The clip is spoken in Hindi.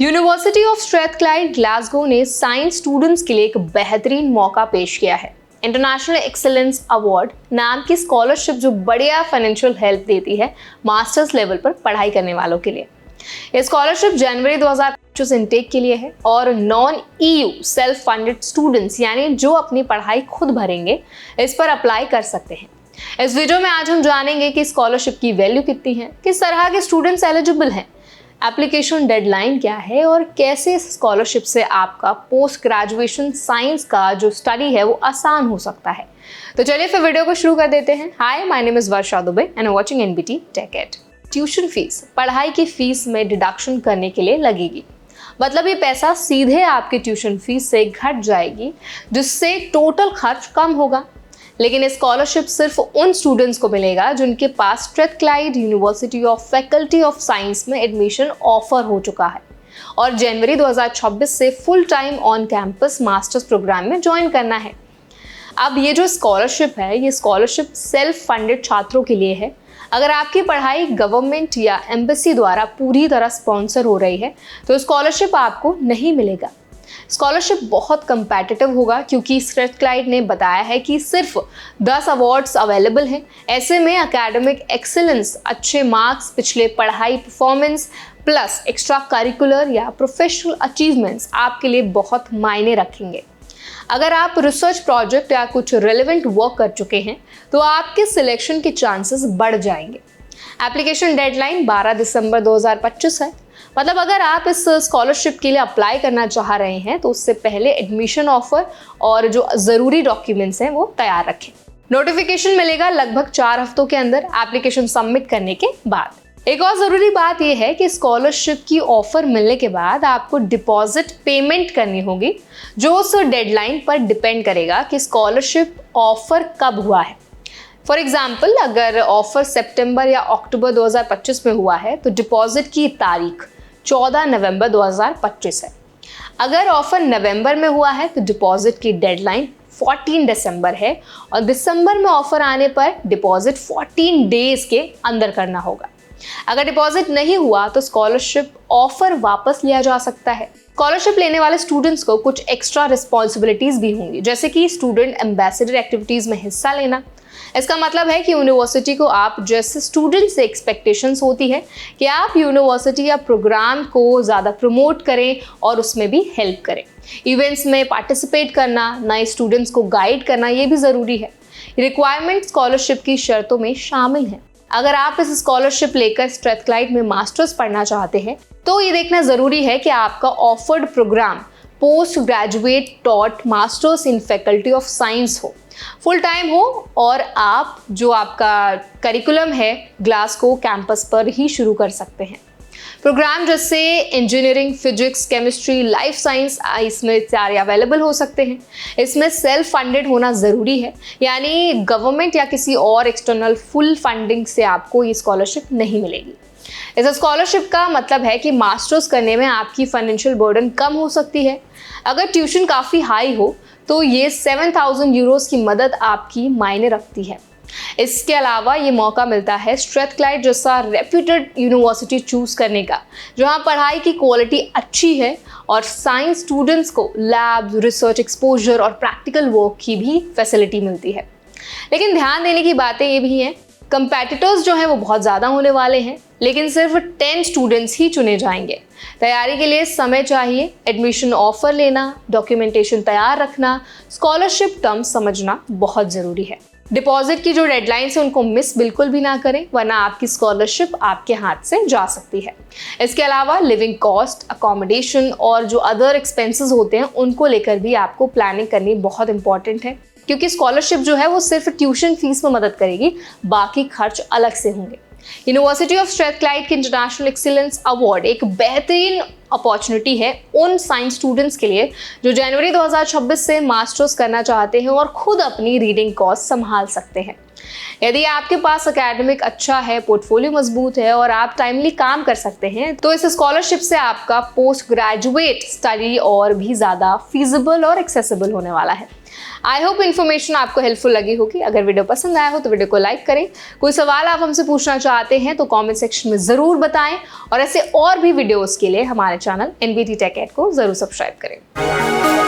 यूनिवर्सिटी ऑफ स्ट्रैथक्लाइड ग्लासगो ने साइंस स्टूडेंट्स के लिए एक बेहतरीन मौका पेश किया है। इंटरनेशनल एक्सीलेंस अवार्ड नाम की स्कॉलरशिप जो बढ़िया फाइनेंशियल हेल्प देती है मास्टर्स लेवल पर पढ़ाई करने वालों के लिए। ये स्कॉलरशिप जनवरी 2025 इनटेक के लिए है और non EU self funded students यानी जो अपनी पढ़ाई खुद भरेंगे इस पर अप्लाई कर सकते हैं। इस वीडियो में आज हम जानेंगे कि स्कॉलरशिप की वैल्यू कितनी है, किस तरह के स्टूडेंट्स एलिजिबल हैं, एप्लीकेशन डेडलाइन क्या है और कैसे इस स्कॉलरशिप से आपका पोस्ट ग्रेजुएशन साइंस का जो स्टडी है वो आसान हो सकता है। तो चलिए फिर वीडियो को शुरू कर देते हैं। Hi, my name is Varsha Dubey and watching NBT tech ed. Tuition fees, पढ़ाई की फीस में डिडक्शन करने के लिए लगेगी। मतलब ये पैसा सीधे आपकी ट्यूशन फीस से घट जाएगी जिससे टोटल खर्च कम होगा। लेकिन ये स्कॉलरशिप सिर्फ उन स्टूडेंट्स को मिलेगा जिनके पास Strathclyde university of faculty of science में एडमिशन ऑफर हो चुका है और जनवरी 2026 से full time on campus masters programme में ज्वाइन करना है। अब ये जो स्कॉलरशिप है, ये स्कॉलरशिप सेल्फ फंडेड छात्रों के लिए है। अगर आपकी पढ़ाई गवर्नमेंट या एम्बेसी द्वारा पूरी तरह स्पॉन्सर हो रही है तो स्कॉलरशिप आपको नहीं मिलेगा। स्कॉलरशिप बहुत कंपेटिटिव होगा क्योंकि स्ट्रैथक्लाइड ने बताया है कि सिर्फ 10 अवार्ड्स अवेलेबल हैं। ऐसे में एकेडमिक एक्सीलेंस, अच्छे मार्क्स, पिछले पढ़ाई परफॉर्मेंस प्लस एक्स्ट्रा करिकुलर या प्रोफेशनल अचीवमेंट्स आपके लिए बहुत मायने रखेंगे। अगर आप रिसर्च प्रोजेक्ट या कुछ रेलेवेंट वर्क कर चुके हैं तो आपके सिलेक्शन के चांसेस बढ़ जाएंगे। एप्लीकेशन डेडलाइन 12 दिसंबर 2025 है। मतलब अगर आप इस स्कॉलरशिप के लिए अप्लाई करना चाह रहे हैं तो उससे पहले एडमिशन ऑफर और जो ज़रूरी डॉक्यूमेंट्स हैं वो तैयार रखें। नोटिफिकेशन मिलेगा लगभग 4 हफ्तों के अंदर एप्लीकेशन सबमिट करने के बाद। एक और ज़रूरी बात यह है कि स्कॉलरशिप की ऑफर मिलने के बाद आपको डिपॉजिट पेमेंट करनी होगी जो उस डेडलाइन पर डिपेंड करेगा कि स्कॉलरशिप ऑफर कब हुआ है। फॉर एग्जाम्पल, अगर ऑफर सितंबर या अक्टूबर 2025 में हुआ है तो डिपॉजिट की तारीख 14 नवंबर 2025 है। अगर ऑफर नवंबर में हुआ है तो डिपॉजिट की डेडलाइन 14 दिसंबर है और दिसंबर में ऑफर आने पर डिपॉजिट 14 डेज के अंदर करना होगा। अगर डिपॉजिट नहीं हुआ तो स्कॉलरशिप ऑफर वापस लिया जा सकता है। स्कॉलरशिप लेने वाले स्टूडेंट्स को कुछ एक्स्ट्रा रिस्पॉन्सिबिलिटीज भी होंगी, जैसे कि स्टूडेंट एम्बेसडर एक्टिविटीज में हिस्सा लेना। इसका मतलब है कि यूनिवर्सिटी को आप जैसे स्टूडेंट से एक्सपेक्टेशंस होती है कि आप यूनिवर्सिटी या प्रोग्राम को ज़्यादा प्रमोट करें और उसमें भी हेल्प करें। इवेंट्स में पार्टिसिपेट करना, नए स्टूडेंट्स को गाइड करना, ये भी ज़रूरी है। रिक्वायरमेंट स्कॉलरशिप की शर्तों में शामिल हैं। अगर आप इस स्कॉलरशिप लेकर स्ट्रैथक्लाइड में मास्टर्स पढ़ना चाहते हैं तो ये देखना ज़रूरी है कि आपका offered programme post graduate taught masters in faculty of science हो, फुल टाइम हो और आप जो आपका करिकुलम है ग्लासगो कैंपस पर ही शुरू कर सकते हैं। प्रोग्राम जैसे engineering, physics, chemistry, life science, इसमें सारे अवेलेबल हो सकते हैं। इसमें सेल्फ फंडेड होना ज़रूरी है, यानी गवर्नमेंट या किसी और एक्सटर्नल फुल फंडिंग से आपको ये स्कॉलरशिप नहीं मिलेगी। इस स्कॉलरशिप का मतलब है कि मास्टर्स करने में आपकी फाइनेंशियल बर्डन कम हो सकती है। अगर ट्यूशन काफ़ी हाई हो तो ये 7,000 यूरोस की मदद आपकी मायने रखती है। इसके अलावा ये मौका मिलता है स्ट्रैथक्लाइड जैसा रेप्यूटेड यूनिवर्सिटी चूज करने का, जहाँ पढ़ाई की क्वालिटी अच्छी है और साइंस स्टूडेंट्स को लैब, रिसर्च एक्सपोजर और प्रैक्टिकल वर्क की भी फैसिलिटी मिलती है। लेकिन ध्यान देने की बातें ये भी हैं, कंपेटिटर्स जो हैं वो बहुत ज़्यादा होने वाले हैं, लेकिन सिर्फ 10 स्टूडेंट्स ही चुने जाएंगे। तैयारी के लिए समय चाहिए, एडमिशन ऑफर लेना, डॉक्यूमेंटेशन तैयार रखना, स्कॉलरशिप टर्म्स समझना बहुत ज़रूरी है। डिपॉजिट की जो डेडलाइंस है उनको मिस बिल्कुल भी ना करें, वरना आपकी स्कॉलरशिप आपके हाथ से जा सकती है। इसके अलावा लिविंग कॉस्ट, अकोमोडेशन और जो अदर एक्सपेंसेस होते हैं उनको लेकर भी आपको प्लानिंग करनी बहुत इंपॉर्टेंट है, क्योंकि स्कॉलरशिप जो है वो सिर्फ ट्यूशन फीस में मदद करेगी, बाकी खर्च अलग से होंगे। यूनिवर्सिटी ऑफ स्ट्रैथक्लाइड के इंटरनेशनल एक्सीलेंस अवार्ड एक बेहतरीन अपॉर्चुनिटी है उन साइंस स्टूडेंट्स के लिए जो जनवरी 2026 से मास्टर्स करना चाहते हैं और खुद अपनी रीडिंग कॉस्ट संभाल सकते हैं। यदि आपके पास एकेडमिक अच्छा है, पोर्टफोलियो मजबूत है और आप टाइमली काम कर सकते हैं तो इस स्कॉलरशिप से आपका पोस्ट ग्रेजुएट स्टडी और भी ज़्यादा फीजिबल और एक्सेसिबल होने वाला है। आई होप इन्फॉर्मेशन आपको हेल्पफुल लगी होगी। अगर वीडियो पसंद आया हो तो वीडियो को लाइक करें। कोई सवाल आप हमसे पूछना चाहते हैं तो कमेंट सेक्शन में ज़रूर बताएं और ऐसे और भी वीडियोस के लिए हमारे चैनल NBT Tech Ed को ज़रूर सब्सक्राइब करें।